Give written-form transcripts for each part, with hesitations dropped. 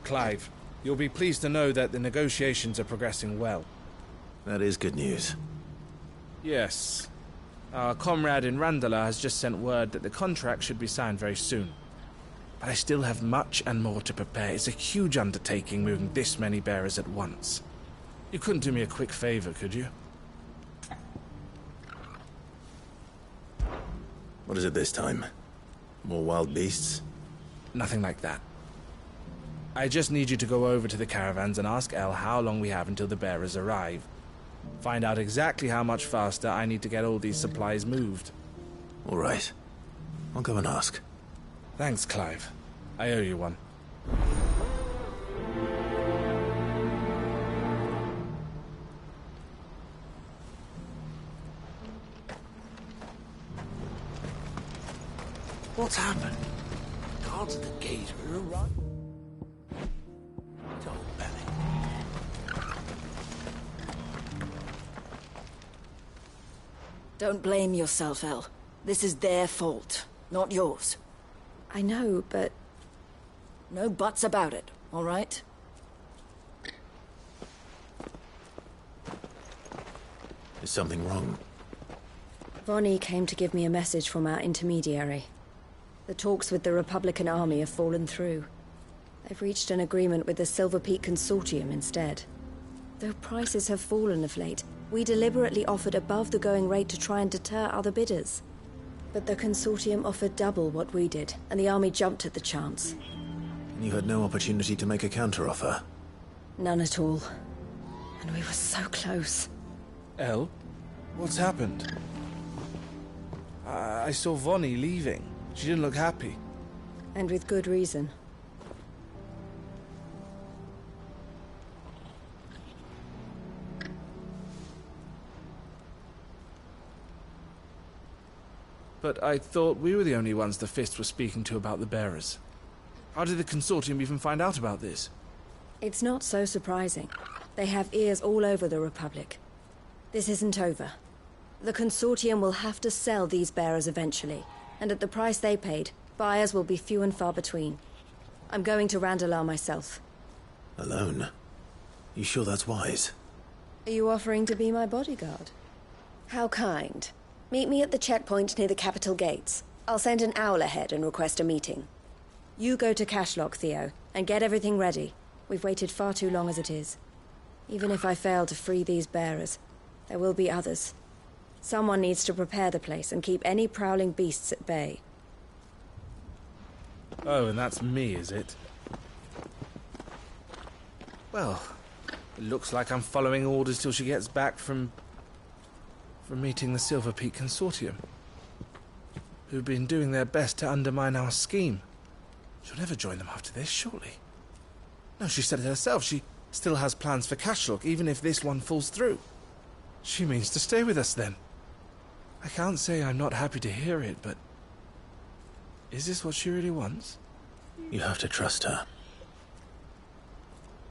Clive. You'll be pleased to know that the negotiations are progressing well. That is good news. Yes. Our comrade in Randala has just sent word that the contract should be signed very soon. But I still have much and more to prepare. It's a huge undertaking moving this many bearers at once. You couldn't do me a quick favor, could you? What is it this time? More wild beasts? Nothing like that. I just need you to go over to the caravans and ask El how long we have until the bearers arrive. Find out exactly how much faster I need to get all these supplies moved. All right. I'll go and ask. Thanks, Clive. I owe you one. What's happened? Guards at the gate are right. Don't panic. Don't blame yourself, El. This is their fault, not yours. I know, but... No buts about it, all right? Is something wrong? Vonnie came to give me a message from our intermediary. The talks with the Republican Army have fallen through. They've reached an agreement with the Silver Peak Consortium instead. Though prices have fallen of late, we deliberately offered above the going rate to try and deter other bidders. But the Consortium offered double what we did, and the Army jumped at the chance. And you had no opportunity to make a counteroffer? None at all. And we were so close. El? What's happened? I saw Vonnie leaving. She didn't look happy. And with good reason. But I thought we were the only ones the Fist were speaking to about the bearers. How did the Consortium even find out about this? It's not so surprising. They have ears all over the Republic. This isn't over. The Consortium will have to sell these bearers eventually, and at the price they paid, buyers will be few and far between. I'm going to Randalar myself. Alone? You sure that's wise? Are you offering to be my bodyguard? How kind. Meet me at the checkpoint near the capital gates. I'll send an owl ahead and request a meeting. You go to Cashlock, Theo, and get everything ready. We've waited far too long as it is. Even if I fail to free these bearers, there will be others. Someone needs to prepare the place and keep any prowling beasts at bay. Oh, and that's me, is it? Well, it looks like I'm following orders till she gets back from meeting the Silver Peak Consortium, who've been doing their best to undermine our scheme. She'll never join them after this, surely. No, she said it herself. She still has plans for Cashlock, even if this one falls through. She means to stay with us, then. I can't say I'm not happy to hear it, but... is this what she really wants? You have to trust her.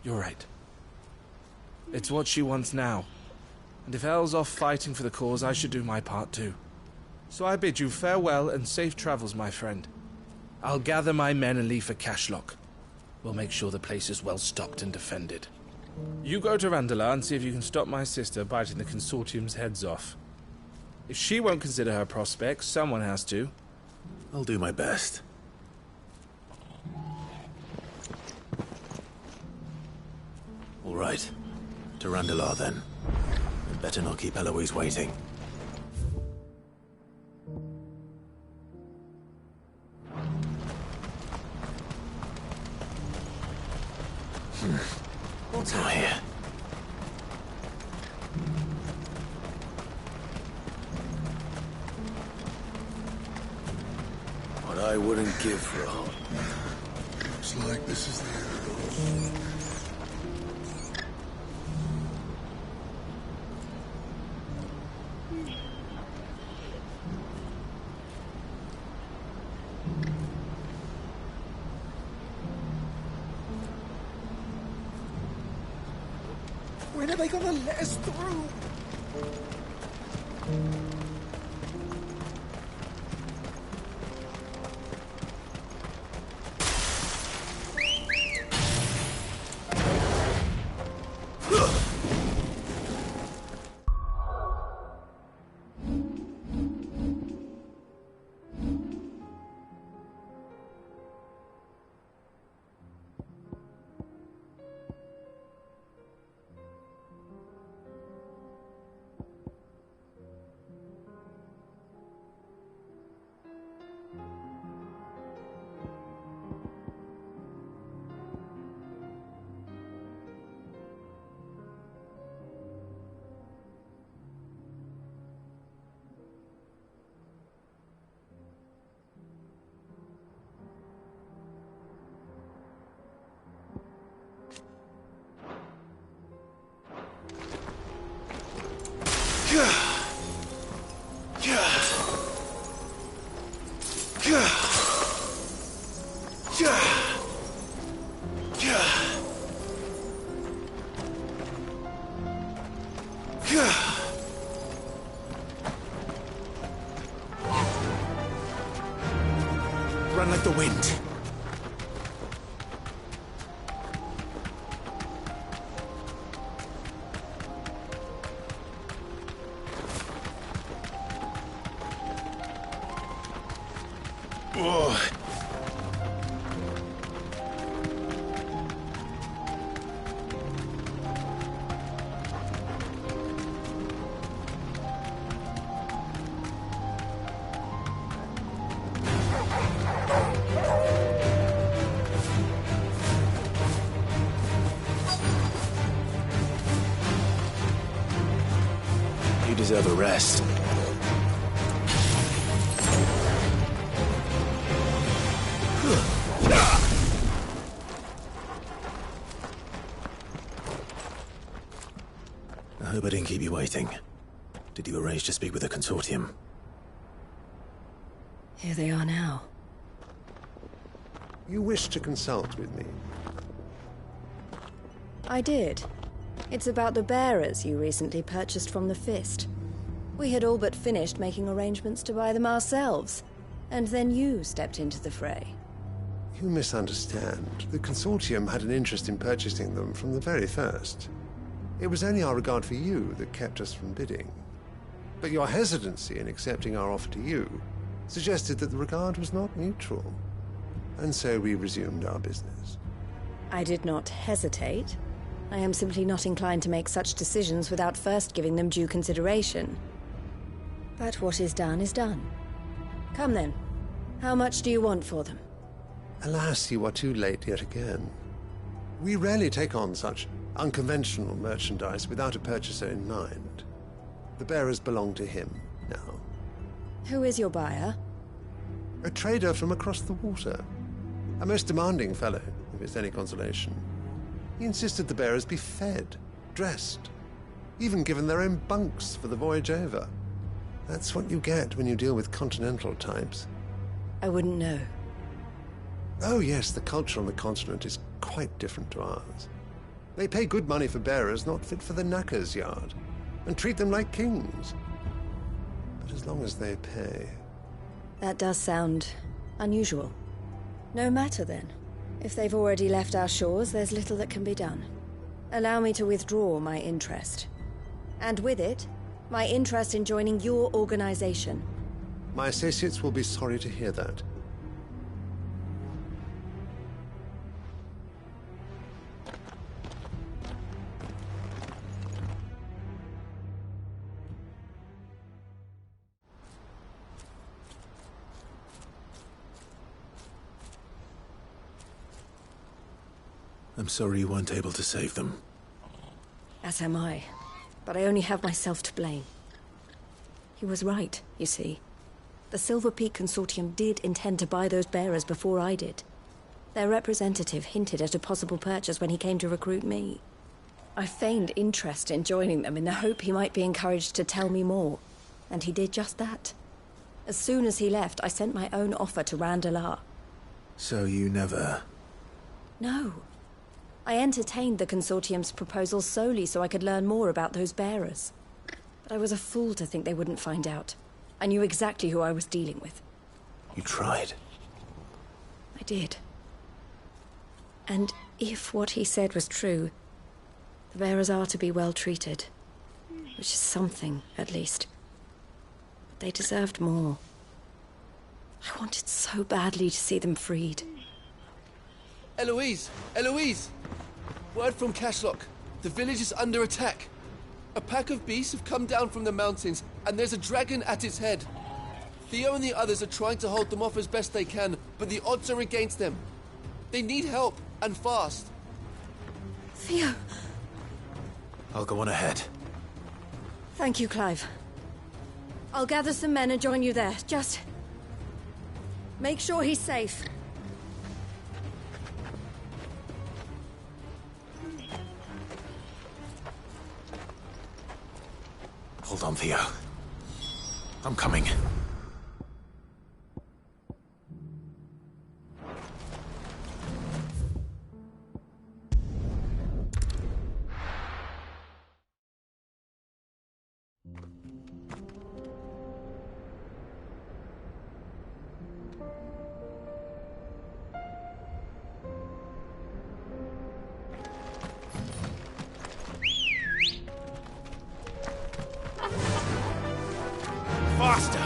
You're right. It's what she wants now. And if Elle's off fighting for the cause, I should do my part too. So I bid you farewell and safe travels, my friend. I'll gather my men and leave for Cashlock. We'll make sure the place is well stocked and defended. You go to Randalar and see if you can stop my sister biting the Consortium's heads off. If she won't consider her prospects, someone has to. I'll do my best. All right. To Randalar, then. I'd better not keep Eloise waiting. What's out here? What I wouldn't give for a home. Looks like this is the end. When are they gonna let us through? Run like the wind. Oh. You deserve a rest. I hope I didn't keep you waiting. Did you arrange to speak with the consortium? Here they are now. You wish to consult with me? I did. It's about the bearers you recently purchased from the Fist. We had all but finished making arrangements to buy them ourselves, and then you stepped into the fray. You misunderstand. The consortium had an interest in purchasing them from the very first. It was only our regard for you that kept us from bidding. But your hesitancy in accepting our offer to you suggested that the regard was not mutual. And so we resumed our business. I did not hesitate. I am simply not inclined to make such decisions without first giving them due consideration. But what is done is done. Come then. How much do you want for them? Alas, you are too late yet again. We rarely take on such unconventional merchandise without a purchaser in mind. The bearers belong to him now. Who is your buyer? A trader from across the water. A most demanding fellow, if it's any consolation. He insisted the bearers be fed, dressed, even given their own bunks for the voyage over. That's what you get when you deal with continental types. I wouldn't know. Oh yes, the culture on the continent is quite different to ours. They pay good money for bearers not fit for the knacker's yard, and treat them like kings. But as long as they pay... That does sound unusual. No matter then. If they've already left our shores, there's little that can be done. Allow me to withdraw my interest. And with it, my interest in joining your organization. My associates will be sorry to hear that. I'm sorry you weren't able to save them. As am I. But I only have myself to blame. He was right, you see. The Silver Peak Consortium did intend to buy those bearers before I did. Their representative hinted at a possible purchase when he came to recruit me. I feigned interest in joining them in the hope he might be encouraged to tell me more. And he did just that. As soon as he left, I sent my own offer to Randalar. So you never... No. I entertained the Consortium's proposal solely so I could learn more about those bearers. But I was a fool to think they wouldn't find out. I knew exactly who I was dealing with. You tried. I did. And if what he said was true, the bearers are to be well treated. Which is something, at least. But they deserved more. I wanted so badly to see them freed. Eloise! Eloise! Word from Cashlock. The village is under attack. A pack of beasts have come down from the mountains, and there's a dragon at its head. Theo and the others are trying to hold them off as best they can, but the odds are against them. They need help, and fast. Theo! I'll go on ahead. Thank you, Clive. I'll gather some men and join you there. Just... make sure he's safe. Hold on, Theo. I'm coming. Faster!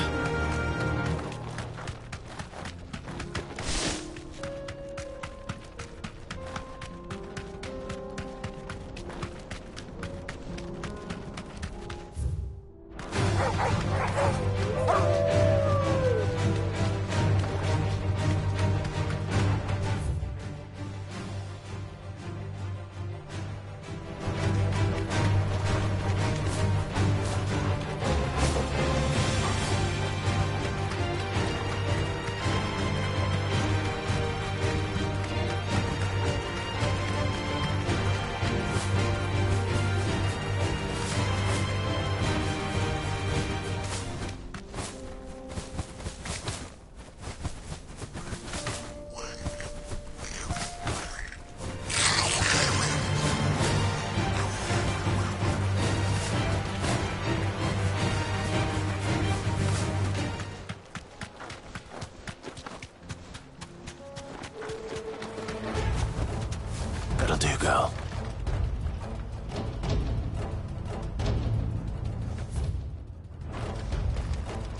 That'll do, girl.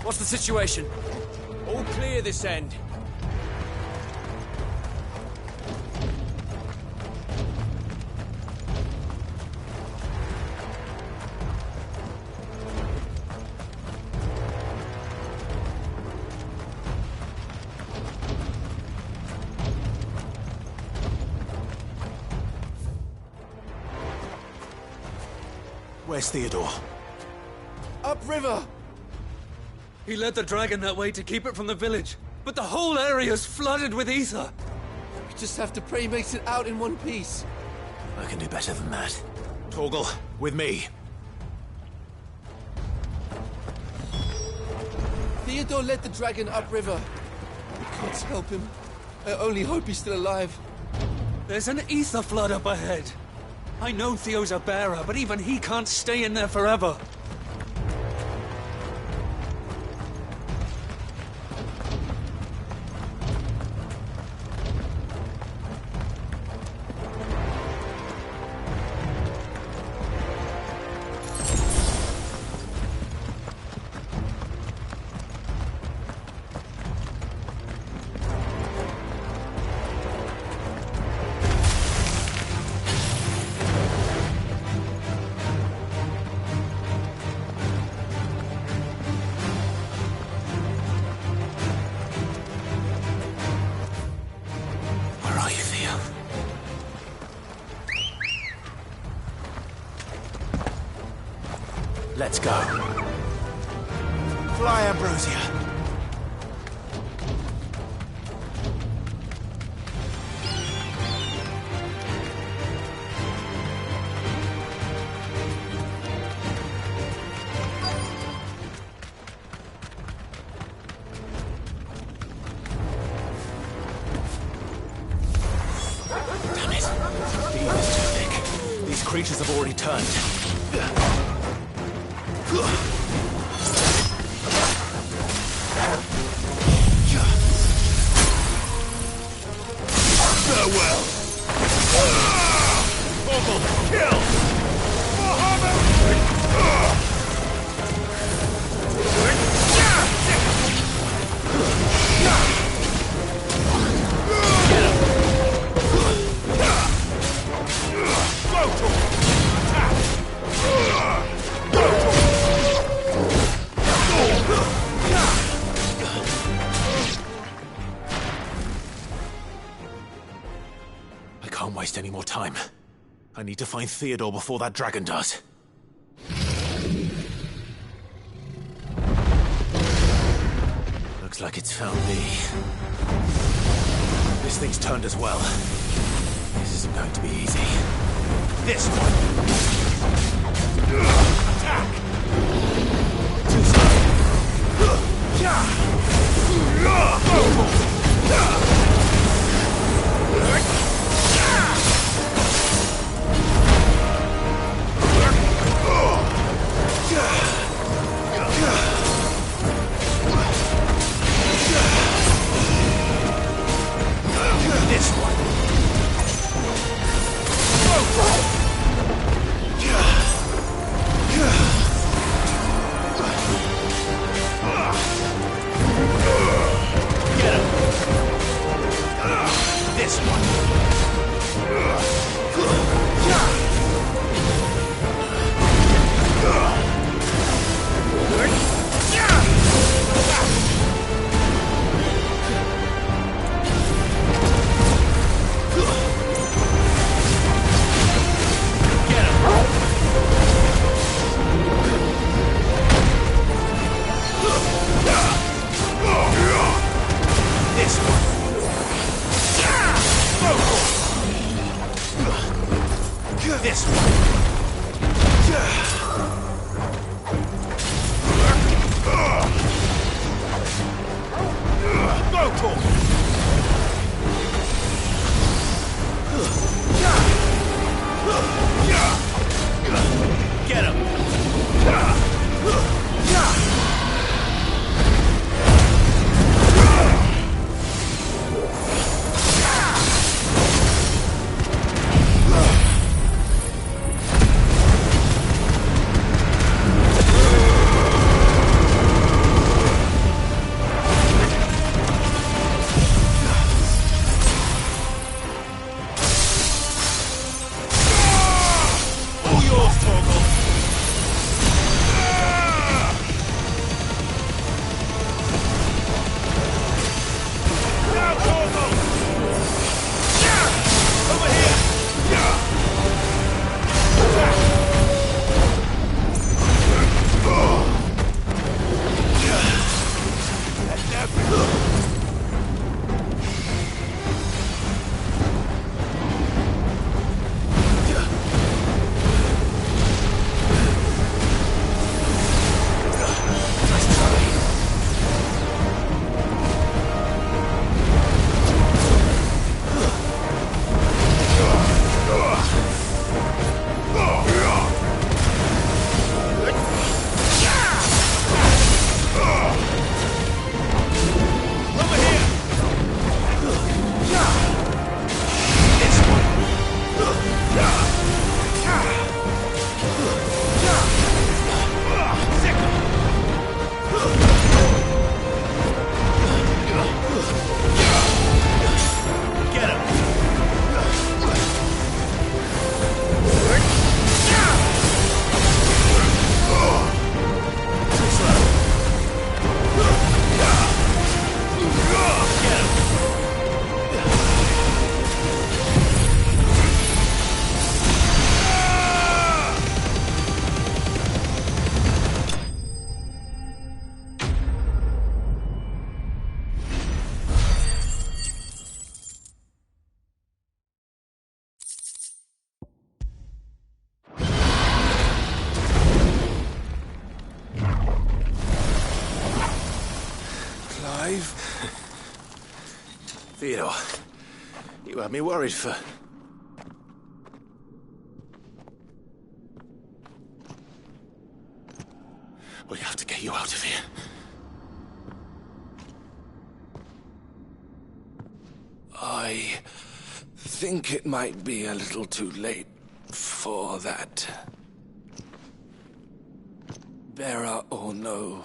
What's the situation? All clear this end. Where's Theodore? Upriver! He led the dragon that way to keep it from the village, but the whole area's flooded with ether. We just have to pray he makes it out in one piece. I can do better than that. Torgal, with me. Theodore led the dragon upriver. We can't help him. I only hope he's still alive. There's an ether flood up ahead. I know Theo's a bearer, but even he can't stay in there forever. Let's go. Fly, Ambrosia. Damn it. The air is too thick. These creatures have already turned. Farewell! Torgal, kill! I can't waste any more time. I need to find Theodore before that dragon does. Looks like it's found me. This thing's turned as well. This isn't going to be easy. This one! Attack! Theodore, you had me worried for... We have to get you out of here. I think it might be a little too late for that. Bearer or no,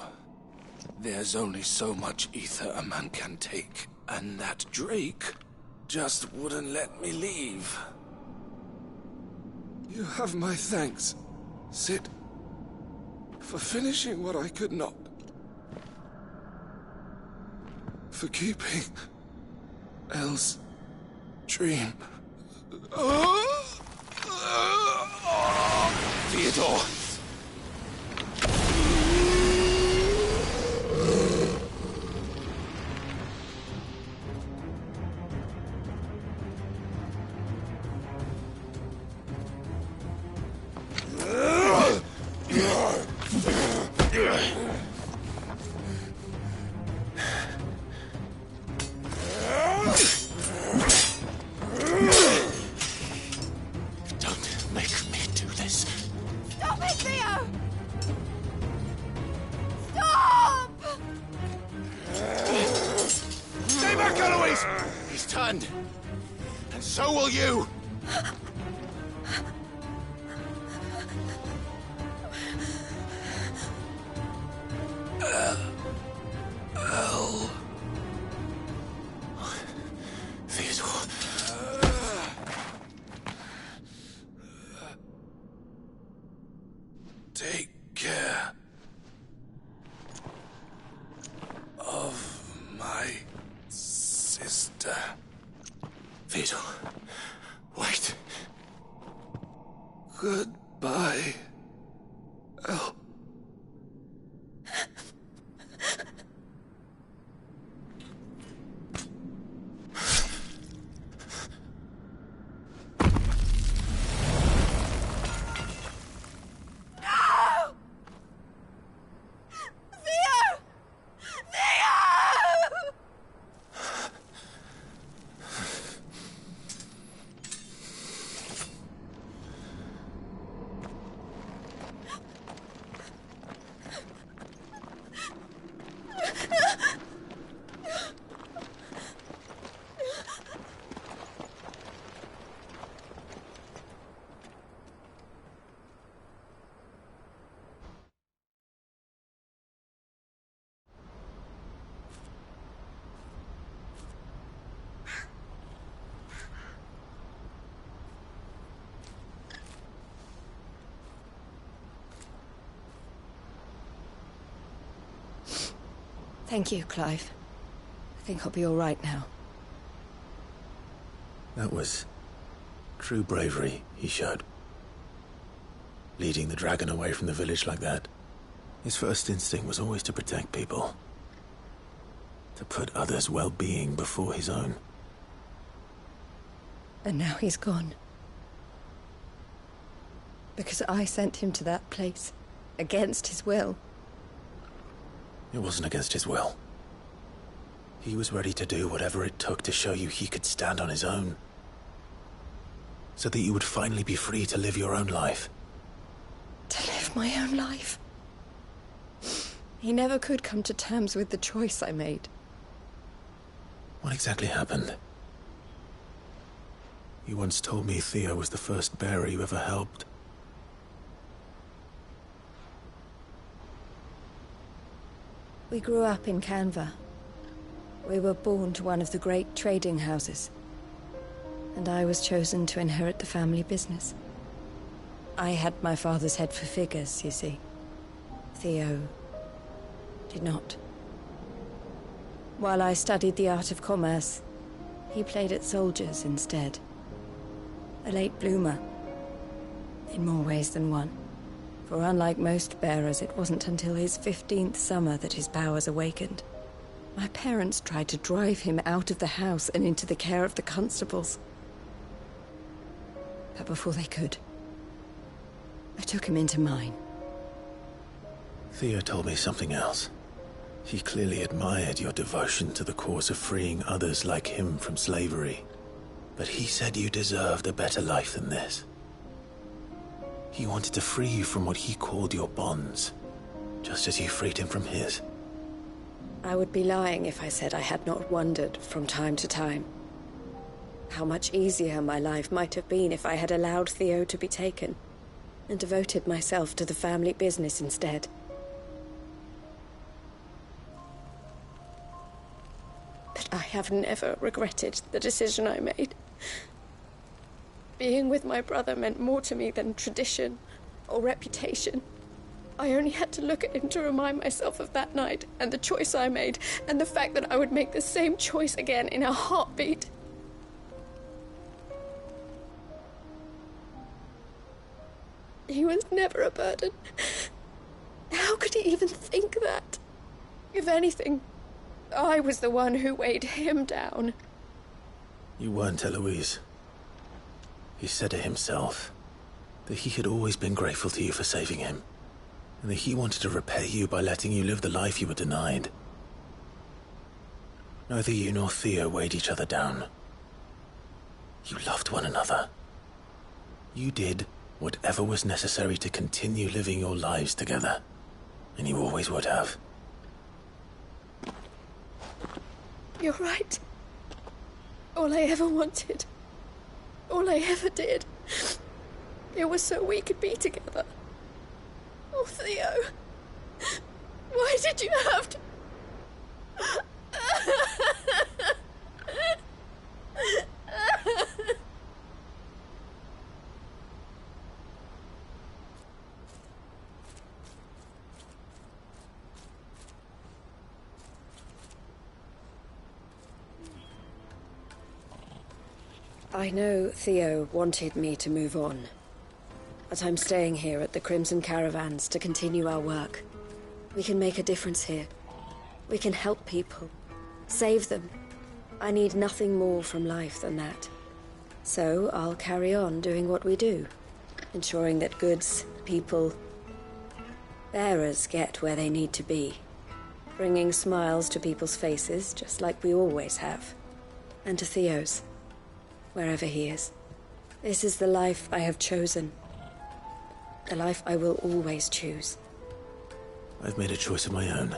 there's only so much ether a man can take, and that Drake just wouldn't let me leave. You have my thanks, Sid, for finishing what I could not. For keeping Elle's dream. Theodore! Don't make me do this. Stop it, Theo! Stop! Stay back, Eloise! He's turned. And so will you! Theodore. Take care of my sister. Theodore, wait. Goodbye, Elle. Thank you, Clive. I think I'll be all right now. That was true bravery he showed. Leading the dragon away from the village like that. His first instinct was always to protect people. To put others' well-being before his own. And now he's gone. Because I sent him to that place, against his will. It wasn't against his will. He was ready to do whatever it took to show you he could stand on his own. So that you would finally be free to live your own life. To live my own life? He never could come to terms with the choice I made. What exactly happened? You once told me Theo was the first bearer you ever helped. We grew up in Canva. We were born to one of the great trading houses. And I was chosen to inherit the family business. I had my father's head for figures, you see. Theo did not. While I studied the art of commerce, he played at soldiers instead. A late bloomer, in more ways than one. For unlike most bearers, it wasn't until his 15th summer that his powers awakened. My parents tried to drive him out of the house and into the care of the constables. But before they could, I took him into mine. Theo told me something else. He clearly admired your devotion to the cause of freeing others like him from slavery. But he said you deserved a better life than this. He wanted to free you from what he called your bonds, just as you freed him from his. I would be lying if I said I had not wondered from time to time how much easier my life might have been if I had allowed Theo to be taken and devoted myself to the family business instead. But I have never regretted the decision I made. Being with my brother meant more to me than tradition or reputation. I only had to look at him to remind myself of that night and the choice I made and the fact that I would make the same choice again in a heartbeat. He was never a burden. How could he even think that? If anything, I was the one who weighed him down. You weren't, Eloise. He said it himself, that he had always been grateful to you for saving him, and that he wanted to repay you by letting you live the life you were denied. Neither you nor Theo weighed each other down. You loved one another. You did whatever was necessary to continue living your lives together, and you always would have. You're right. All I ever wanted, all I ever did, it was so we could be together. Oh, Theo, why did you have to... I know Theo wanted me to move on, but I'm staying here at the Crimson Caravans to continue our work. We can make a difference here. We can help people, save them. I need nothing more from life than that. So I'll carry on doing what we do, ensuring that goods, people, bearers get where they need to be, bringing smiles to people's faces just like we always have, and to Theo's. Wherever he is. This is the life I have chosen. The life I will always choose. I've made a choice of my own,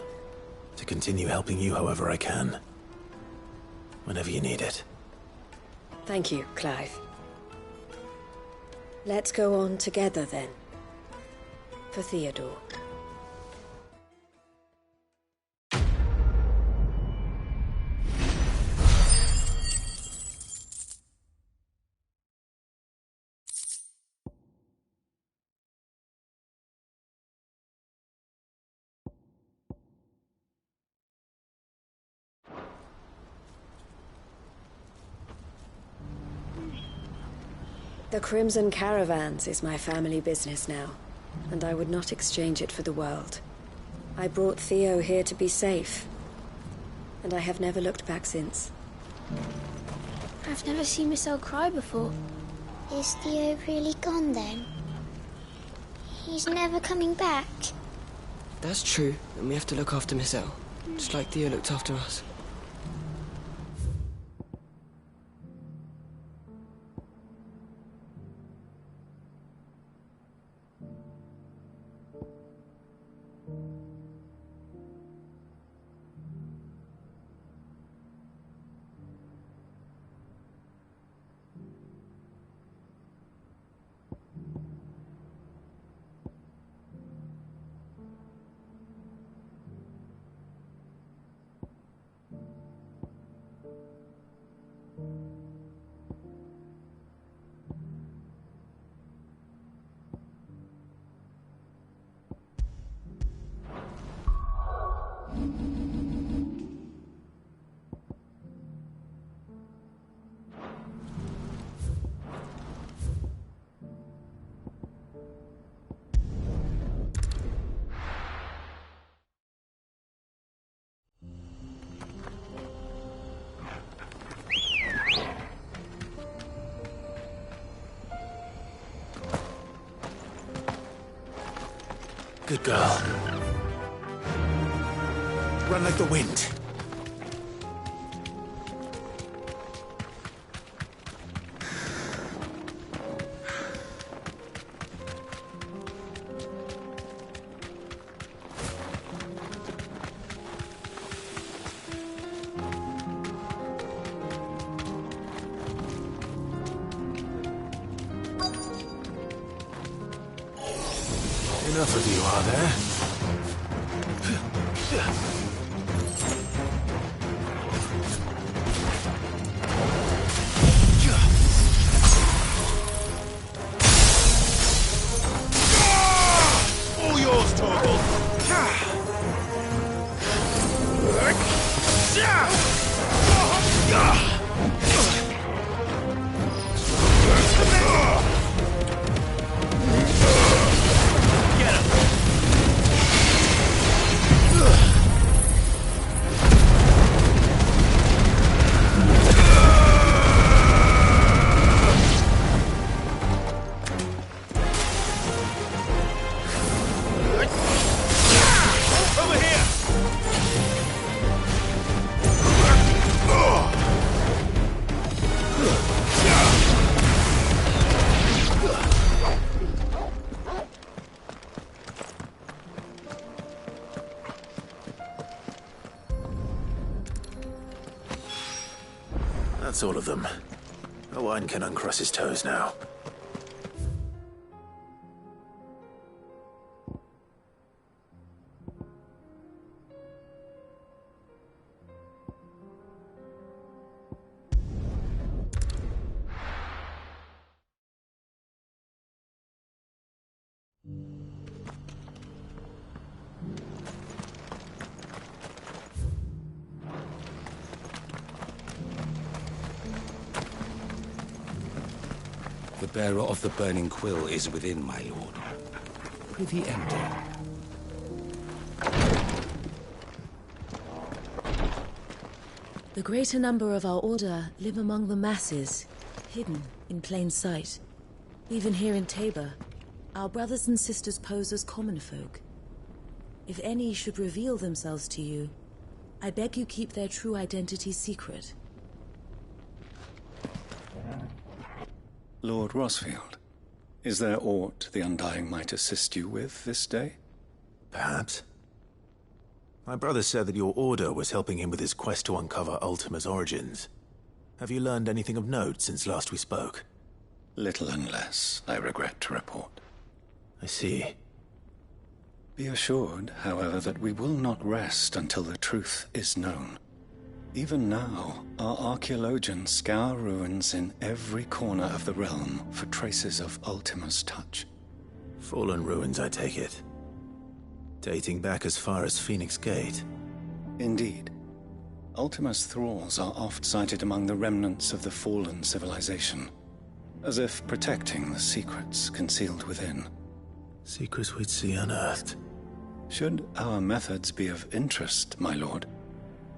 to continue helping you however I can. Whenever you need it. Thank you, Clive. Let's go on together then. For Theodore. The Crimson Caravans is my family business now, and I would not exchange it for the world. I brought Theo here to be safe, and I have never looked back since. I've never seen Miss L cry before. Is Theo really gone then? He's never coming back? That's true, and we have to look after Miss L, just like Theo looked after us. Good girl. Run like the wind. Enough of you, are there? All yours, Torgal! That's all of them. Owain can uncross his toes now. The bearer of the burning quill is within, my lord. Prithee enter. The greater number of our order live among the masses, hidden in plain sight. Even here in Tabor, our brothers and sisters pose as common folk. If any should reveal themselves to you, I beg you keep their true identity secret. Lord Rosfield, is there aught the Undying might assist you with this day? Perhaps. My brother said that your order was helping him with his quest to uncover Ultima's origins. Have you learned anything of note since last we spoke? Little and less, I regret to report. I see. Be assured, however, that we will not rest until the truth is known. Even now, our archaeologians scour ruins in every corner of the realm for traces of Ultima's touch. Fallen ruins, I take it. Dating back as far as Phoenix Gate. Indeed. Ultima's thralls are oft sighted among the remnants of the fallen civilization, as if protecting the secrets concealed within. Secrets we'd see unearthed. Should our methods be of interest, my lord,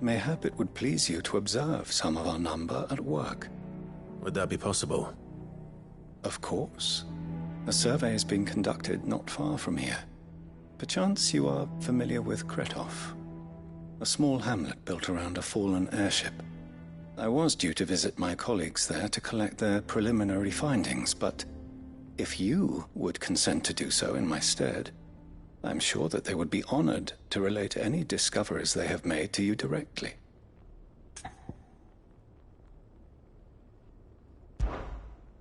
mayhap it would please you to observe some of our number at work. Would that be possible? Of course. A survey is being conducted not far from here. Perchance you are familiar with Kretov, a small hamlet built around a fallen airship. I was due to visit my colleagues there to collect their preliminary findings, but if you would consent to do so in my stead, I'm sure that they would be honored to relate any discoveries they have made to you directly.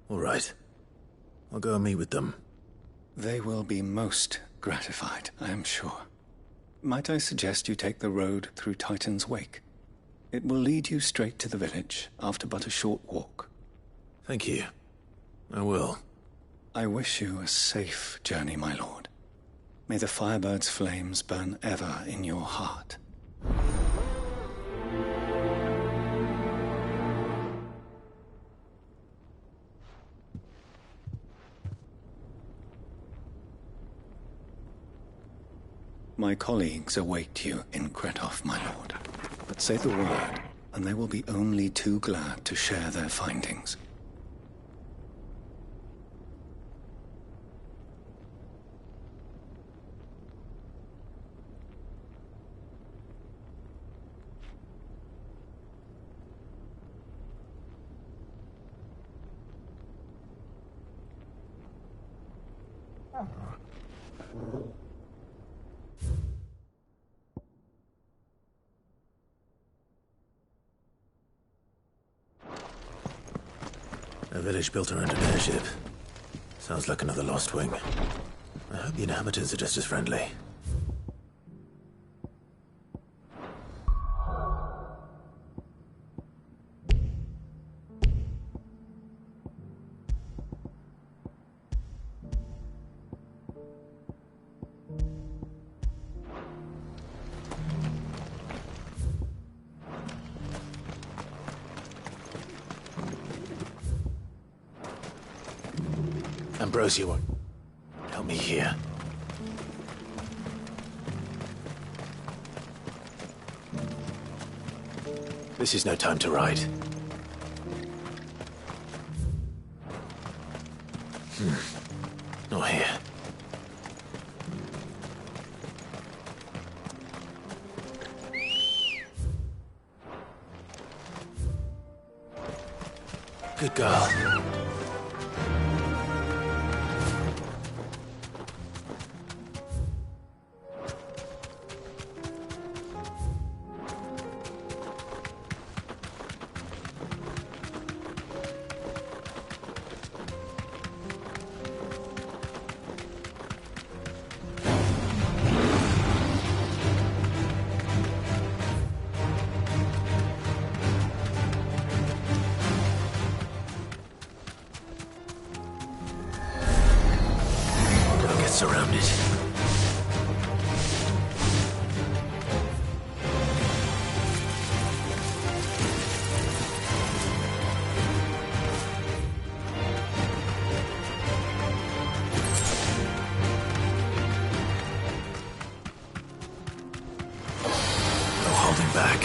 All right. I'll go and meet with them. They will be most gratified, I am sure. Might I suggest you take the road through Titan's Wake? It will lead you straight to the village after but a short walk. Thank you. I will. I wish you a safe journey, my lord. May the Firebird's flames burn ever in your heart. My colleagues await you in Kretov, my lord. But say the word, and they will be only too glad to share their findings. A village built around an airship. Sounds like another lost wing. I hope the inhabitants are just as friendly. Ambrosio, help me here. This is no time to ride. Not here. Good girl. Surrounded. No holding back.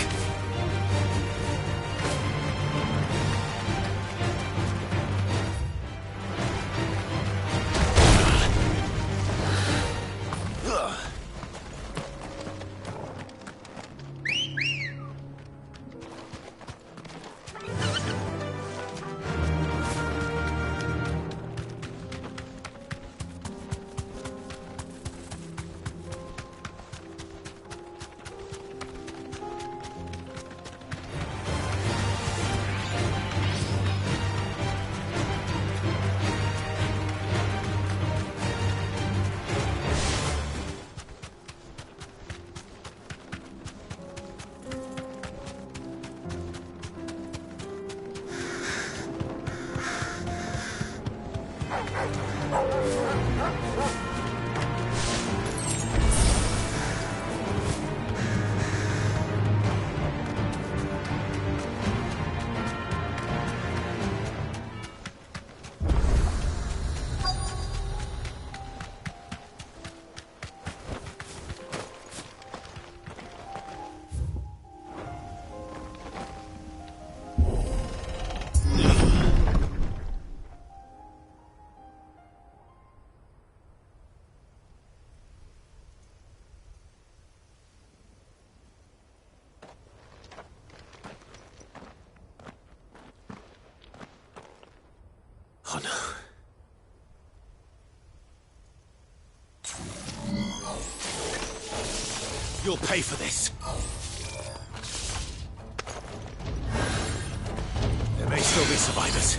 Oh no. You'll pay for this. There may still be survivors.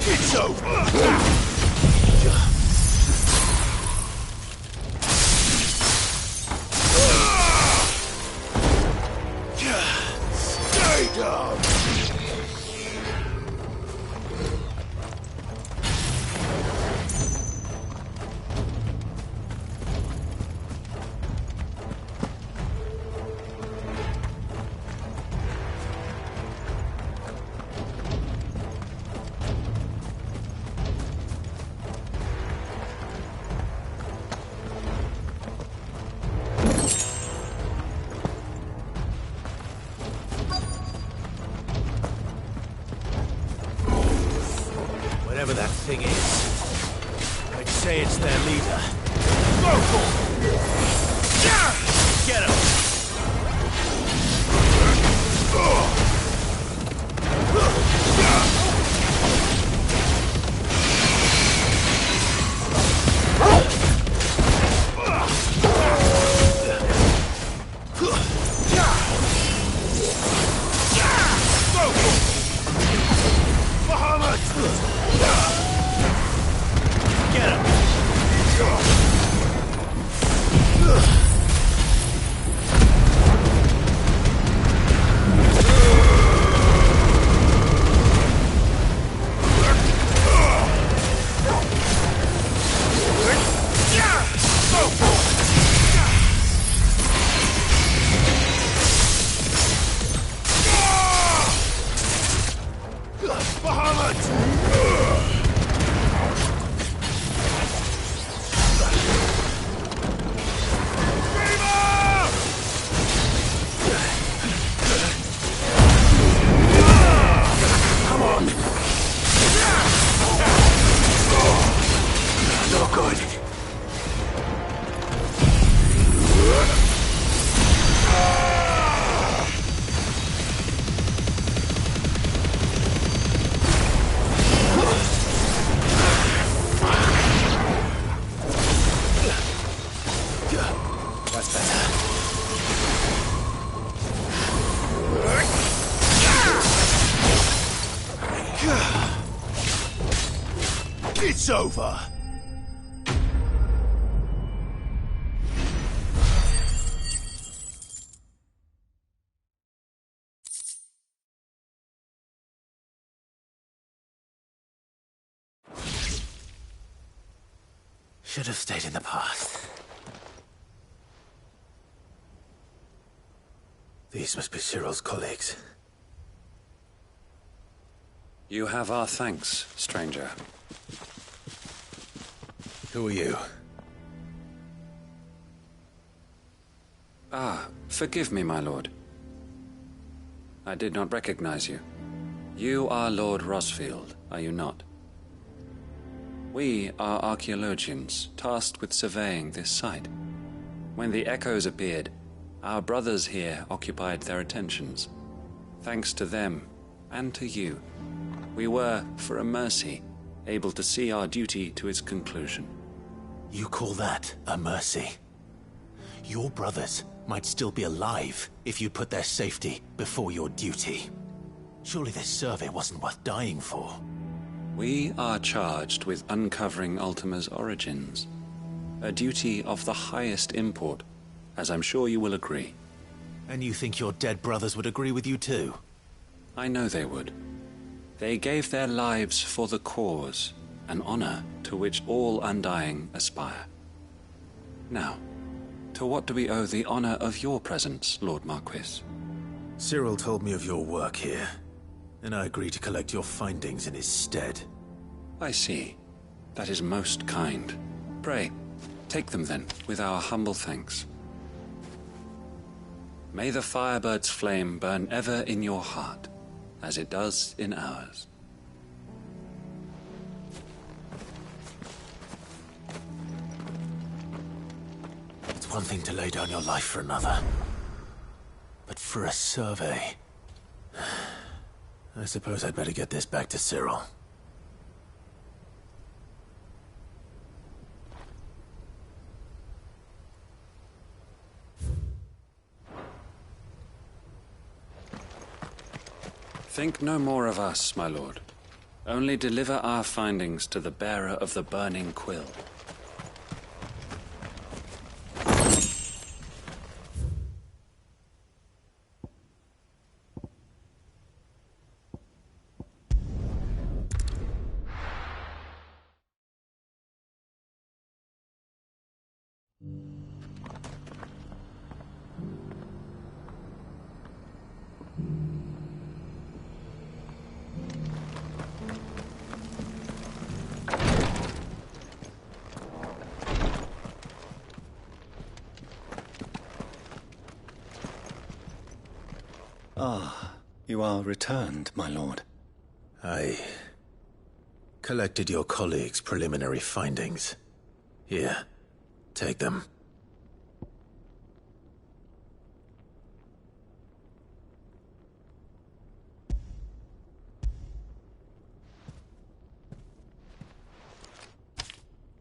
It's over! Stay down! say it's their leader. Go for it! Get him! It's over. Should have stayed in the past. These must be Cyril's colleagues. You have our thanks, stranger. Who are you? Ah, forgive me, my lord. I did not recognize you. You are Lord Rosfield, are you not? We are archaeologians, tasked with surveying this site. When the echoes appeared, our brothers here occupied their attentions. Thanks to them, and to you, we were, for a mercy, able to see our duty to its conclusion. You call that a mercy? Your brothers might still be alive if you put their safety before your duty. Surely this survey wasn't worth dying for. We are charged with uncovering Ultima's origins. A duty of the highest import, as I'm sure you will agree. And you think your dead brothers would agree with you too? I know they would. They gave their lives for the cause, an honor to which all undying aspire. Now, to what do we owe the honor of your presence, Lord Marquis? Cyril told me of your work here, and I agreed to collect your findings in his stead. I see. That is most kind. Pray, take them then, with our humble thanks. May the Firebird's flame burn ever in your heart, as it does in ours. It's one thing to lay down your life for another, but for a survey... I suppose I'd better get this back to Cyril. Think no more of us, my lord. Only deliver our findings to the bearer of the burning quill. Ah, you are returned, my lord. I collected your colleagues' preliminary findings. Here, take them.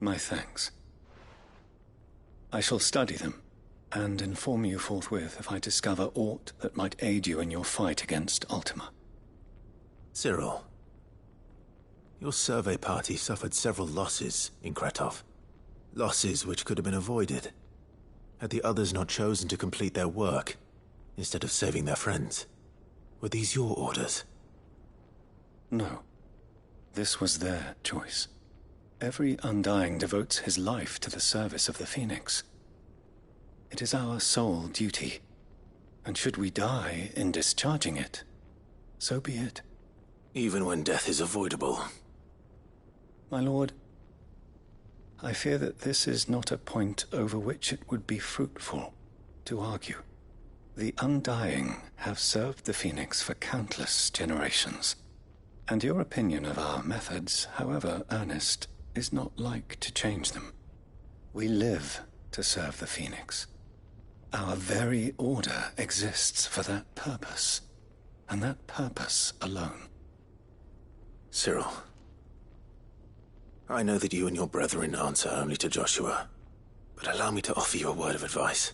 My thanks. I shall study them, and inform you forthwith if I discover aught that might aid you in your fight against Ultima. Cyril, your survey party suffered several losses in Kretov. Losses which could have been avoided, had the others not chosen to complete their work, instead of saving their friends. Were these your orders? No. This was their choice. Every Undying devotes his life to the service of the Phoenix. It is our sole duty, and should we die in discharging it, so be it. Even when death is avoidable. My lord, I fear that this is not a point over which it would be fruitful to argue. The Undying have served the Phoenix for countless generations, and your opinion of our methods, however earnest, is not like to change them. We live to serve the Phoenix. Our very order exists for that purpose, and that purpose alone. Cyril, I know that you and your brethren answer only to Joshua, but allow me to offer you a word of advice.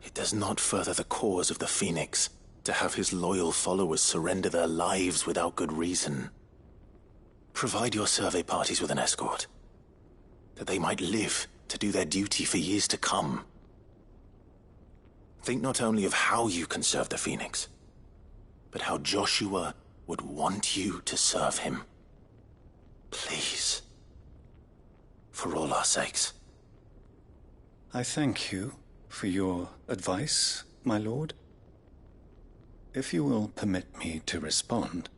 It does not further the cause of the Phoenix to have his loyal followers surrender their lives without good reason. Provide your survey parties with an escort, that they might live to do their duty for years to come. Think not only of how you can serve the Phoenix, but how Joshua would want you to serve him. Please. For all our sakes. I thank you for your advice, my lord. If you will permit me to respond,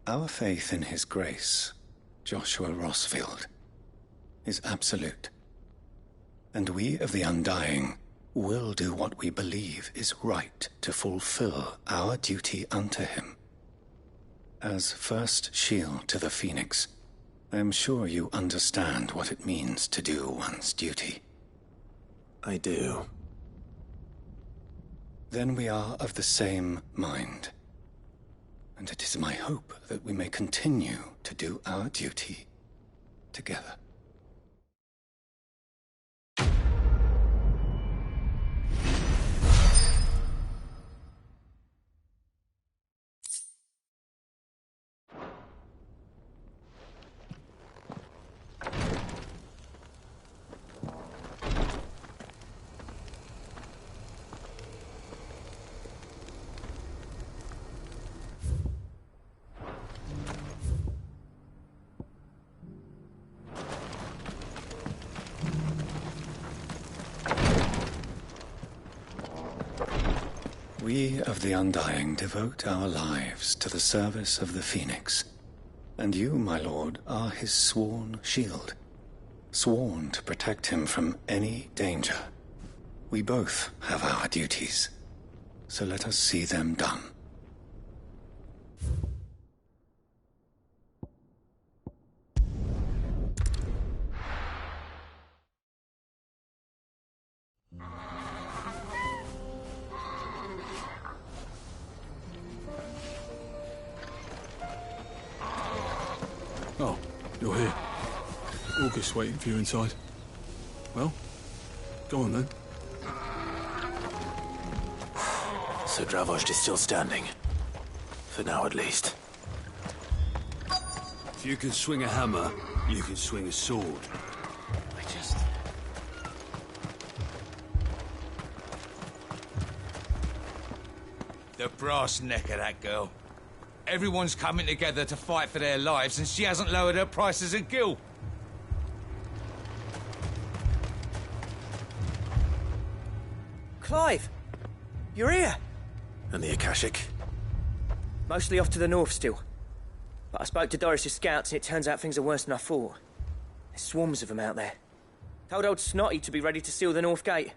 our faith in his grace, Joshua Rossfield, is absolute. And we of the Undying will do what we believe is right to fulfill our duty unto him. As first shield to the Phoenix, I am sure you understand what it means to do one's duty. I do. Then we are of the same mind. And it is my hope that we may continue to do our duty together. We of the Undying devote our lives to the service of the Phoenix, and you, my lord, are his sworn shield, sworn to protect him from any danger. We both have our duties, so let us see them done. Oh, you're here. August's waiting for you inside. Well, go on then. So Dravost is still standing. For now, at least. If you can swing a hammer, you can swing a sword. The brass neck of that girl. Everyone's coming together to fight for their lives, and she hasn't lowered her prices a gill. Clive! You're here! And the Akashic? Mostly off to the north still. But I spoke to Doris's scouts, and it turns out things are worse than I thought. There's swarms of them out there. Told old Snotty to be ready to seal the north gate.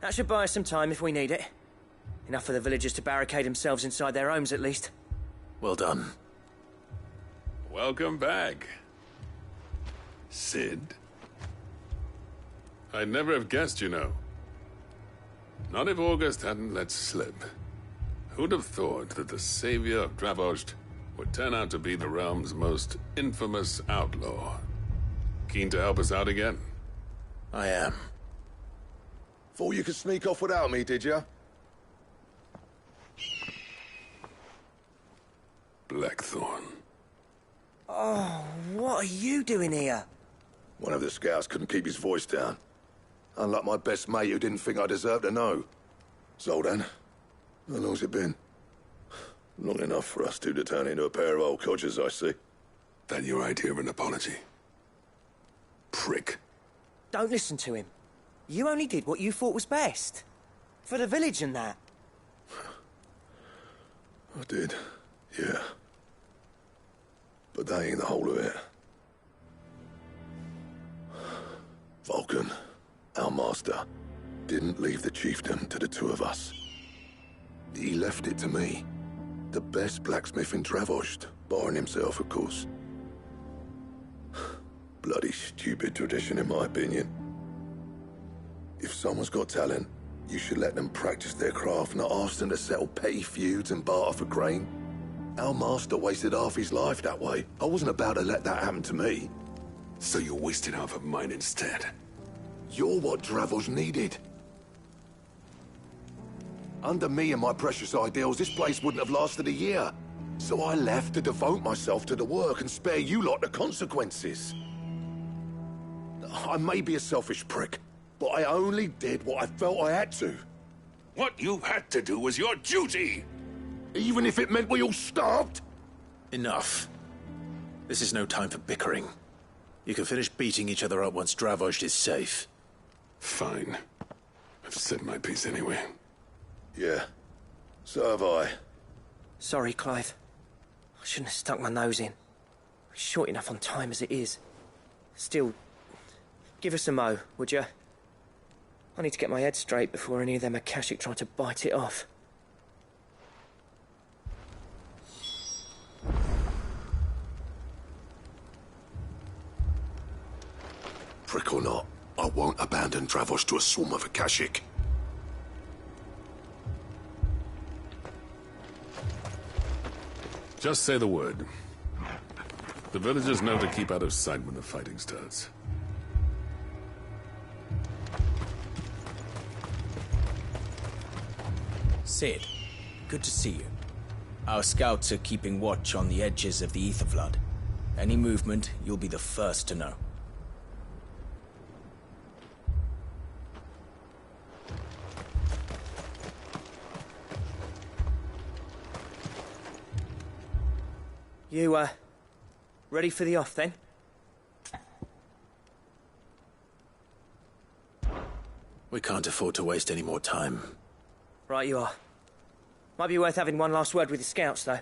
That should buy us some time if we need it. Enough for the villagers to barricade themselves inside their homes, at least. Well done. Welcome back. Sid? I'd never have guessed, you know. Not if August hadn't let slip. Who'd have thought that the savior of Dravost would turn out to be the realm's most infamous outlaw? Keen to help us out again? I am. Thought you could sneak off without me, did you? Blackthorn. Oh, what are you doing here? One of the scouts couldn't keep his voice down. Unlike my best mate who didn't think I deserved to know. So then, how long's it been? Long enough for us two to turn into a pair of old codgers, I see. That your idea of an apology? Prick. Don't listen to him. You only did what you thought was best. For the village and that. I did, yeah. But that ain't the whole of it. Vulcan, our master, didn't leave the chiefdom to the two of us. He left it to me. The best blacksmith in Dravost, barring himself, of course. Bloody stupid tradition, in my opinion. If someone's got talent, you should let them practice their craft, not ask them to settle petty feuds and barter for grain. Our master wasted half his life that way. I wasn't about to let that happen to me. So you wasted half of mine instead? You're what Dravost needed. Under me and my precious ideals, this place wouldn't have lasted a year. So I left to devote myself to the work and spare you lot the consequences. I may be a selfish prick, but I only did what I felt I had to. What you had to do was your duty! Even if it meant we all starved? Enough. This is no time for bickering. You can finish beating each other up once Dravost is safe. Fine. I've said my piece anyway. Yeah. So have I. Sorry, Clive. I shouldn't have stuck my nose in. We're short enough on time as it is. Still, give us a mo, would you? I need to get my head straight before any of them Akashic try to bite it off. Prick or not, I won't abandon Dravost to a swarm of Akashic. Just say the word. The villagers know to keep out of sight when the fighting starts. Sid, good to see you. Our scouts are keeping watch on the edges of the Ffxvi. Any movement, you'll be the first to know. You, ready for the off, then? We can't afford to waste any more time. Right you are. Might be worth having one last word with the scouts, though.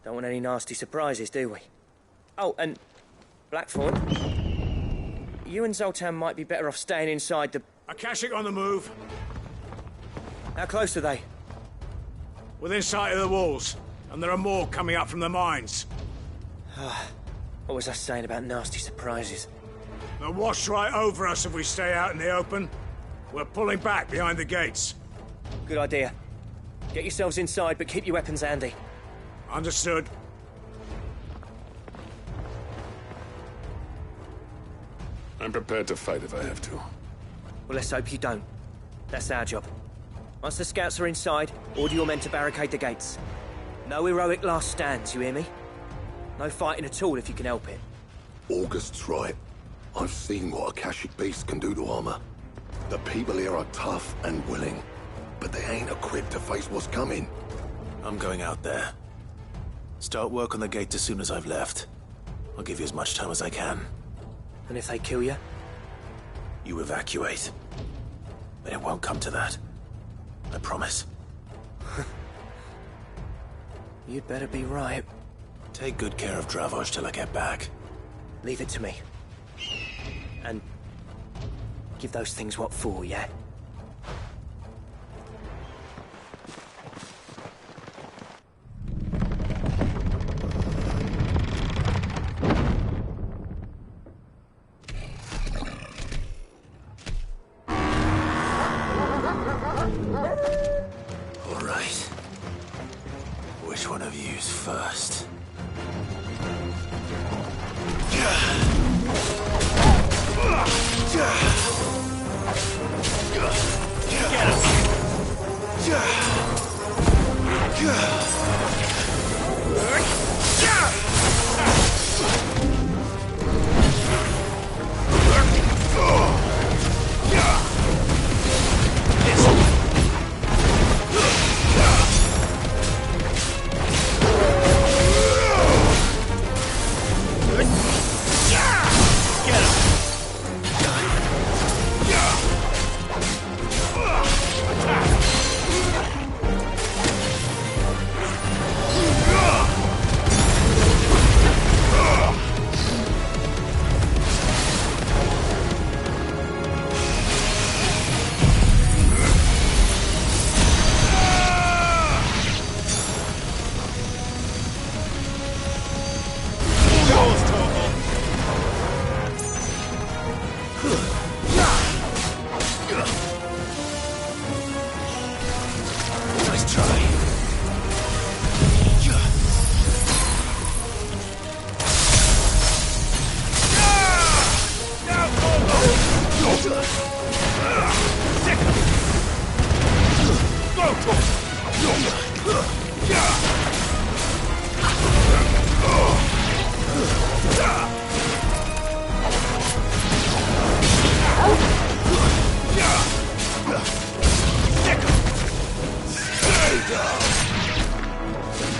Don't want any nasty surprises, do we? Oh, and Blackthorn, you and Zoltan might be better off staying inside the... Akashic on the move. How close are they? Within sight of the walls, and there are more coming up from the mines. What was I saying about nasty surprises? They'll wash right over us if we stay out in the open. We're pulling back behind the gates. Good idea. Get yourselves inside, but keep your weapons handy. Understood. I'm prepared to fight if I have to. Well, let's hope you don't. That's our job. Once the scouts are inside, order your men to barricade the gates. No heroic last stands, you hear me? No fighting at all if you can help it. August's right. I've seen what Akashic beasts can do to armor. The people here are tough and willing, but they ain't equipped to face what's coming. I'm going out there. Start work on the gate as soon as I've left. I'll give you as much time as I can. And if they kill you? You evacuate. But it won't come to that. I promise. You'd better be right. Take good care of Dravost till I get back. Leave it to me. And give those things what for, yeah?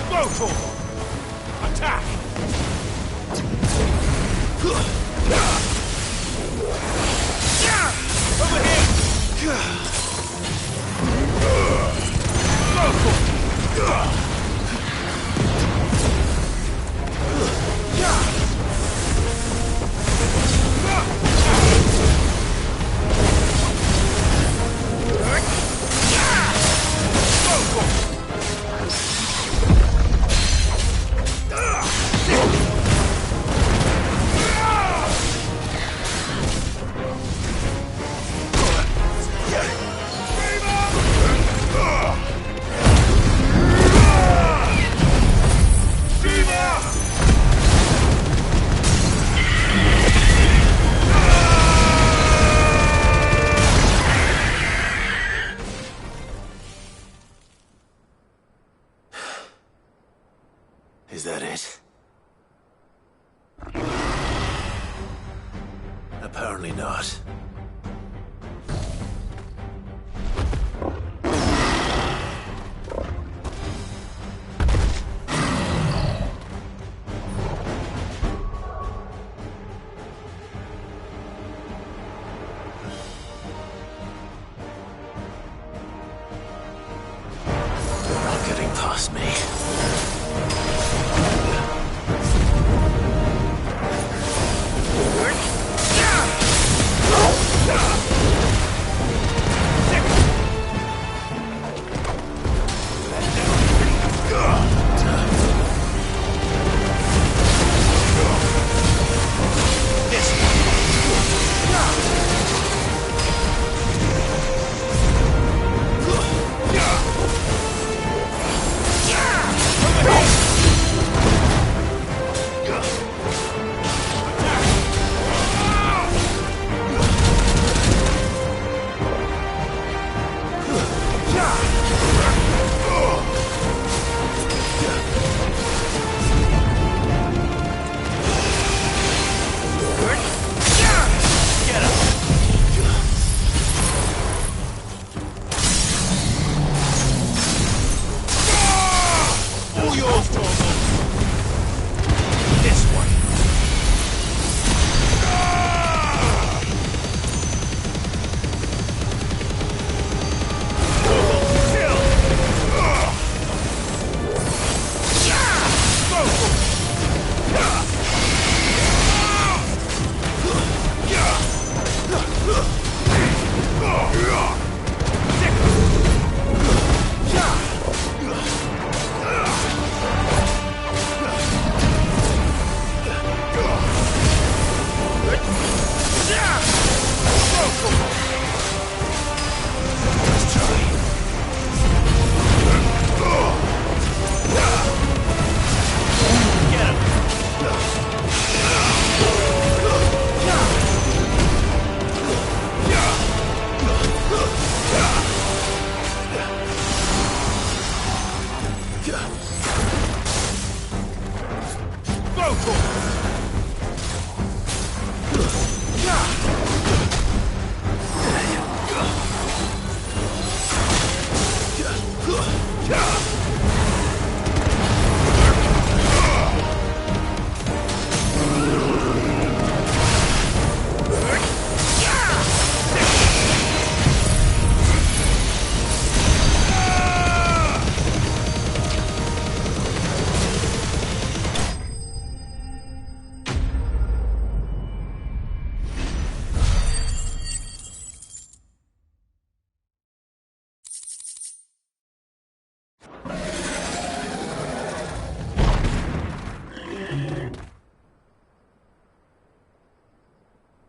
Vocal! Attack! Over here! Vocal! Is that it? Apparently not. You're not getting past me.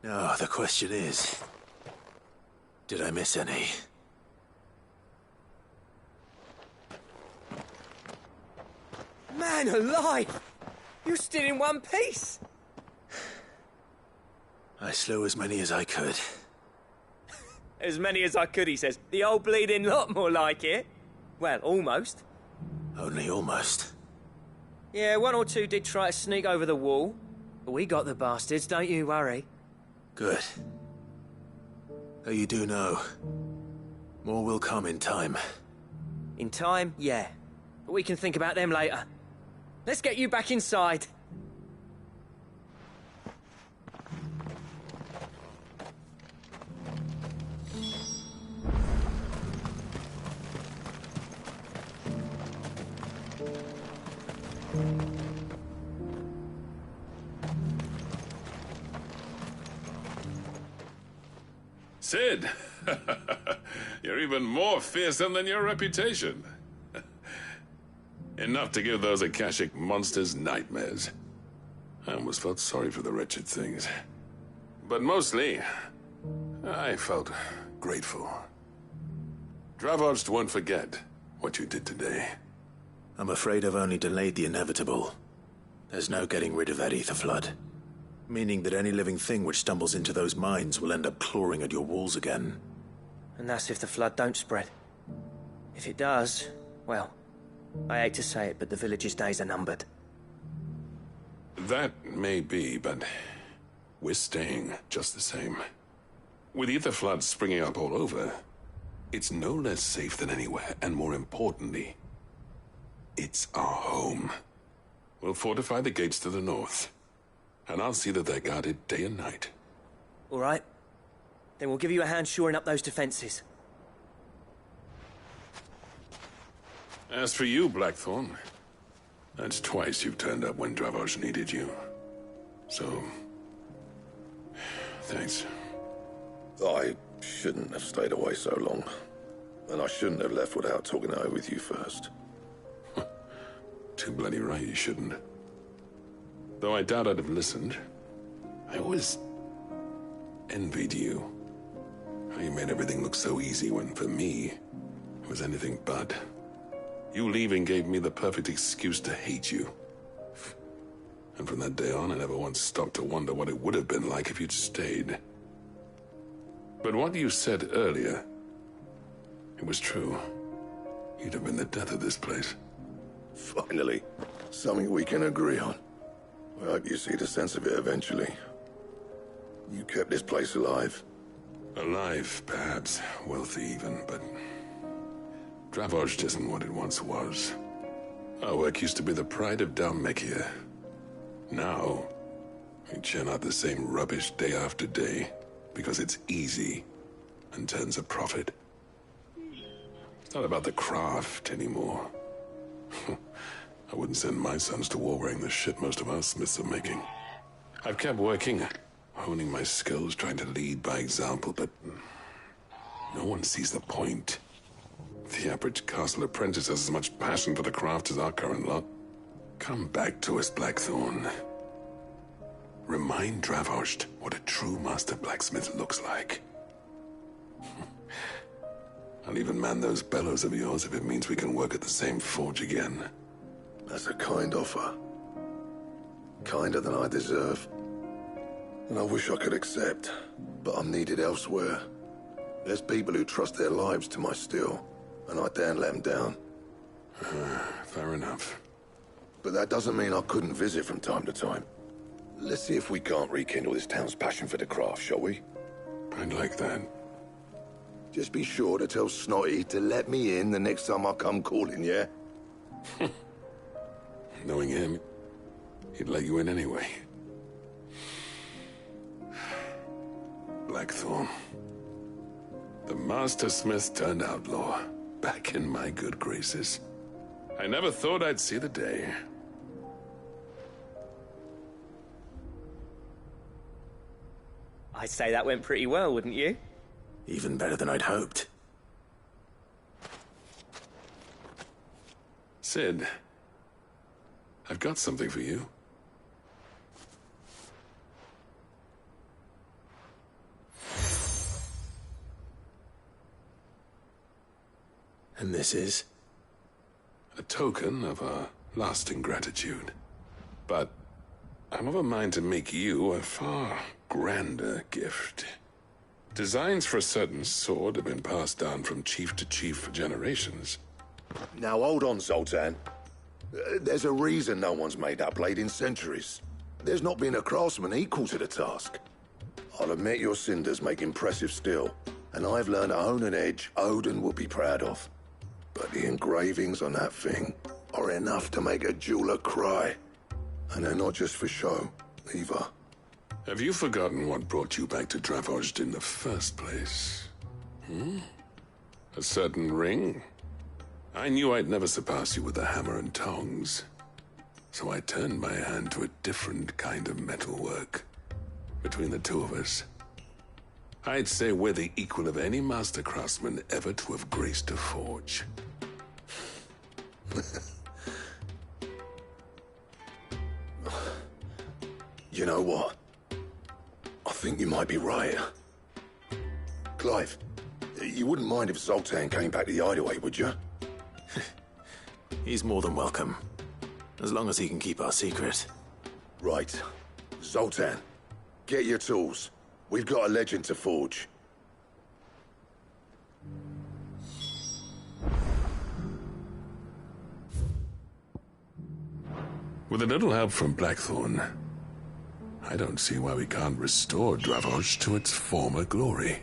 Now, the question is, did I miss any? Man alive! You're still in one piece! I slew as many as I could. As many as I could, he says. The old bleeding lot, more like it. Well, almost. Only almost. Yeah, one or two did try to sneak over the wall. But we got the bastards, don't you worry. Good. Though you do know, more will come in time. In time, yeah. But we can think about them later. Let's get you back inside. Sid! You're even more fearsome than your reputation. Enough to give those Akashic monsters nightmares. I almost felt sorry for the wretched things. But mostly, I felt grateful. Dravoged won't forget what you did today. I'm afraid I've only delayed the inevitable. There's no getting rid of that ether flood. Meaning that any living thing which stumbles into those mines will end up clawing at your walls again. And that's if the flood don't spread. If it does, well, I hate to say it, but the village's days are numbered. That may be, but we're staying just the same. With ether floods springing up all over, it's no less safe than anywhere, and more importantly, it's our home. We'll fortify the gates to the north, and I'll see that they're guarded day and night. All right. Then we'll give you a hand shoring up those defenses. As for you, Blackthorn, that's twice you've turned up when Dravos needed you. So, thanks. I shouldn't have stayed away so long. And I shouldn't have left without talking it over with you first. Too bloody right you shouldn't. Though I doubt I'd have listened. I always envied you. How you made everything look so easy when, for me, it was anything but. You leaving gave me the perfect excuse to hate you. And from that day on, I never once stopped to wonder what it would have been like if you'd stayed. But what you said earlier, it was true. You'd have been the death of this place. Finally, something we can agree on. I hope you see the sense of it eventually. You kept this place alive. Alive, perhaps. Wealthy even, but Dravoged isn't what it once was. Our work used to be the pride of Dalmekia. Now, we churn out the same rubbish day after day because it's easy and turns a profit. It's not about the craft anymore. I wouldn't send my sons to war wearing the shit most of our smiths are making. I've kept working, honing my skills, trying to lead by example, but no one sees the point. The average castle apprentice has as much passion for the craft as our current lot. Come back to us, Blackthorn. Remind Dravoged what a true master blacksmith looks like. I'll even man those bellows of yours if it means we can work at the same forge again. That's a kind offer. Kinder than I deserve. And I wish I could accept, but I'm needed elsewhere. There's people who trust their lives to my steel, and I daren't let them down. Fair enough. But that doesn't mean I couldn't visit from time to time. Let's see if we can't rekindle this town's passion for the craft, shall we? I'd like that. Just be sure to tell Snotty to let me in the next time I come calling, yeah? Knowing him, he'd let you in anyway. Blackthorn. The Master Smith turned outlaw, back in my good graces. I never thought I'd see the day. I'd say that went pretty well, wouldn't you? Even better than I'd hoped. Sid, I've got something for you. And this is? A token of our lasting gratitude. But I'm of a mind to make you a far grander gift. Designs for a certain sword have been passed down from chief to chief for generations. Now hold on, Zoltan. There's a reason no one's made that blade in centuries. There's not been a craftsman equal to the task. I'll admit your cinders make impressive steel, and I've learned to hone an edge Odin will be proud of. but the engravings on that thing are enough to make a jeweler cry. And they're not just for show, either. Have you forgotten what brought you back to Dravozd in the first place? A certain ring? I knew I'd never surpass you with the hammer and tongs. So I turned my hand to a different kind of metalwork. Between the two of us, I'd say we're the equal of any master craftsman ever to have graced a forge. You know what? I think you might be right. Clive, you wouldn't mind if Zoltan came back to the hideaway, would you? He's more than welcome. As long as he can keep our secret. Right. Zoltan, get your tools. We've got a legend to forge. With a little help from Blackthorn, I don't see why we can't restore Dravozd to its former glory.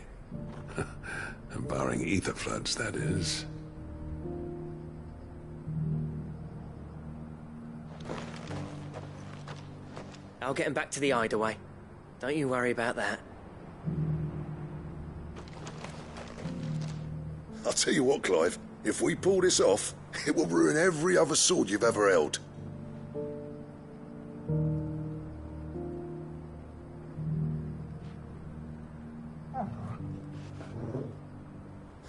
Barring ether floods, that is. I'll get him back to the hideaway. Don't you worry about that. I'll tell you what, Clive. If we pull this off, it will ruin every other sword you've ever held.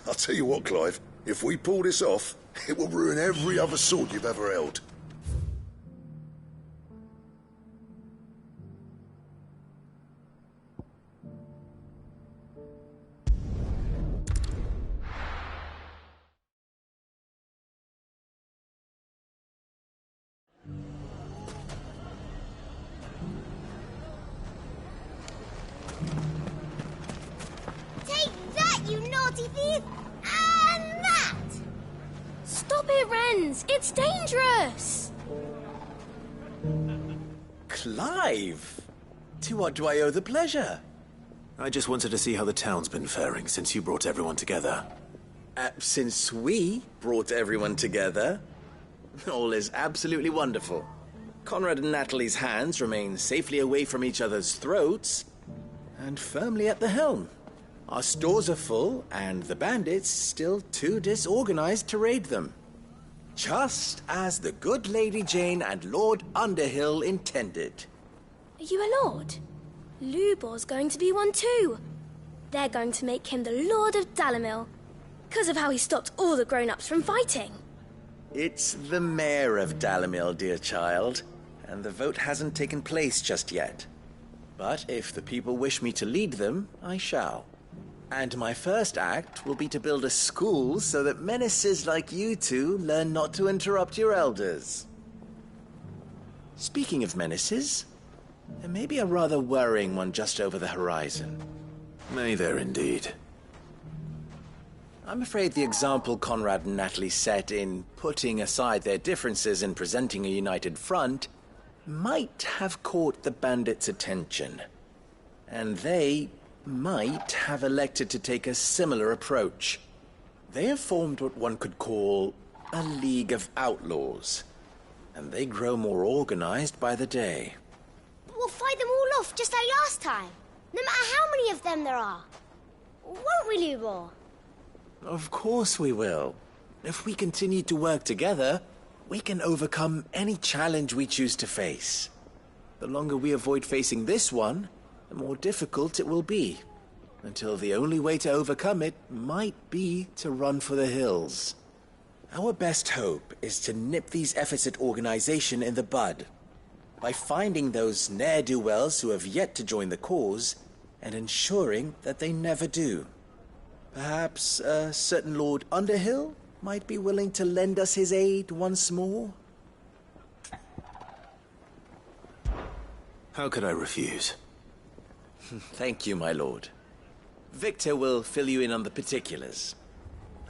I'll tell you what, Clive. If we pull this off, it will ruin every other sword you've ever held. Take that, you naughty thief! And that! Stop it, Wrens! It's dangerous! Clive! To what do I owe the pleasure? I just wanted to see how the town's been faring since you brought everyone together. Since we brought everyone together, all is absolutely wonderful. Conrad and Natalie's hands remain safely away from each other's throats and firmly at the helm. Our stores are full, and the bandits still too disorganized to raid them. Just as the good Lady Jane and Lord Underhill intended. Are you a lord? Lubor's going to be one too. They're going to make him the Lord of Dalimil, because of how he stopped all the grown-ups from fighting. It's the mayor of Dalimil, dear child, and the vote hasn't taken place just yet. But if the people wish me to lead them, I shall. And my first act will be to build a school so that menaces like you two learn not to interrupt your elders. Speaking of menaces, there may be a rather worrying one just over the horizon. May there indeed. I'm afraid the example Conrad and Natalie set in putting aside their differences and presenting a united front might have caught the bandits' attention. And they might have elected to take a similar approach. They have formed what one could call a League of Outlaws, and they grow more organized by the day. We'll fight them all off just like last time, no matter how many of them there are. Won't we, Lubor? Of course we will. If we continue to work together, we can overcome any challenge we choose to face. The longer we avoid facing this one, the more difficult it will be, until the only way to overcome it might be to run for the hills. Our best hope is to nip these efforts at organization in the bud, by finding those ne'er-do-wells who have yet to join the cause, and ensuring that they never do. Perhaps a certain Lord Underhill might be willing to lend us his aid once more? How could I refuse? Thank you, my lord. Victor will fill you in on the particulars.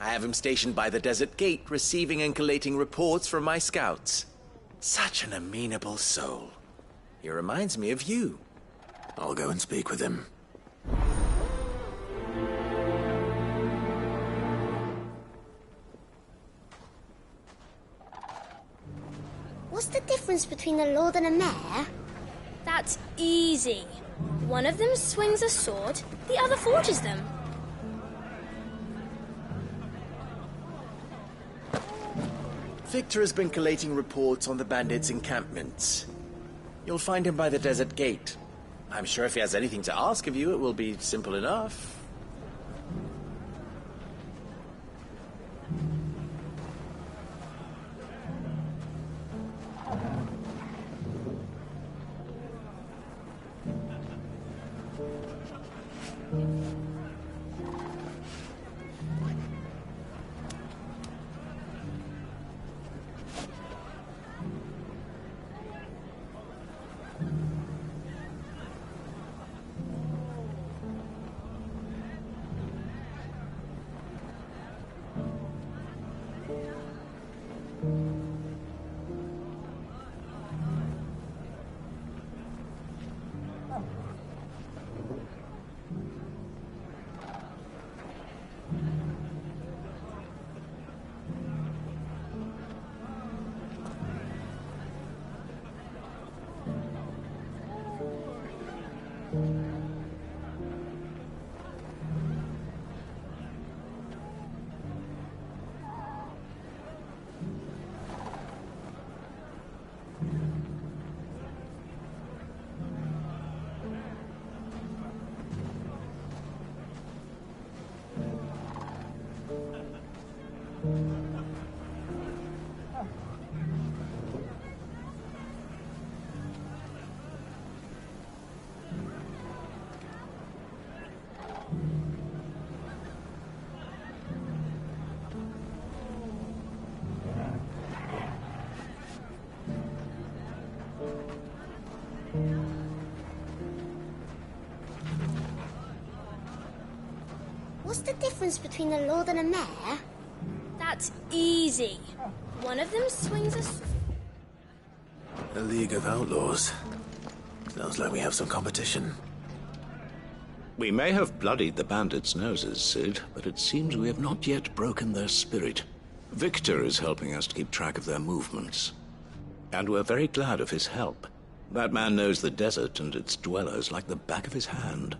I have him stationed by the desert gate, receiving and collating reports from my scouts. Such an amenable soul. He reminds me of you. I'll go and speak with him. What's the difference between a lord and a mayor? That's easy. One of them swings a sword, the other forges them. Victor has been collating reports on the bandits' encampments. You'll find him by the desert gate. I'm sure if he has anything to ask of you, it will be simple enough. What's the difference between a lord and a mayor? That's easy. One of them swings a sword. A League of Outlaws. Sounds like we have some competition. We may have bloodied the bandits' noses, Sid, but it seems we have not yet broken their spirit. Victor is helping us to keep track of their movements. And we're very glad of his help. That man knows the desert and its dwellers like the back of his hand.